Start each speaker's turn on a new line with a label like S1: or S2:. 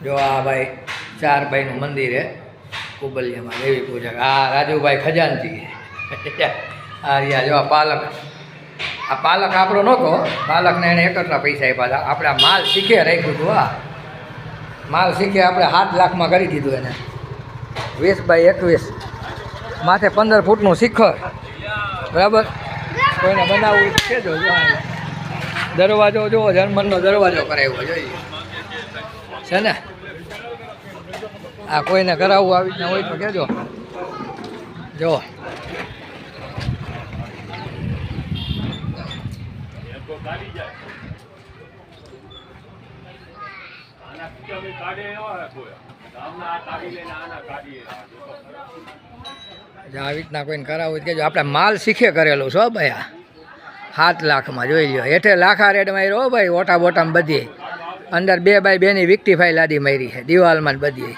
S1: જો આ ભાઈ ચાર ભાઈનું મંદિર હે કુબલિયામાં દેવી પૂજા. આ રાજુભાઈ ખજાનજી આ રહ્યા જો આ પાલક. આ પાલક આપણો નહોતો, પાલકને એને એકટલા પૈસા આપ્યા હતા. આપણે આ માલ શીખે રાખ્યું હતું. આ માલ શીખે આપણે 7 લાખમાં કરી દીધું એને. 20x21 માથે 15 ફૂટનું શિખર. બરાબર, કોઈને બનાવવું છે જો દરવાજો જુઓ, જર્મનનો દરવાજો કરાવ્યો જોઈએ છે ને. આ કોઈને કરાવવું આવી રીતના હોય તો કહેજો. જો આવી રીતના કોઈને કરાવવું હોય કહેજો. આપણે માલ શીખે કરેલું છો ભાઈ. આ 7 લાખમાં જોઈ લ્યો. હેઠે લાખા રેડ માર્યો ભાઈ. ઓટા બોટામાં બધી અંદર 2x2 ની વિક્ટિફાઈ લાદી મારી છે દિવાલમાં બધી.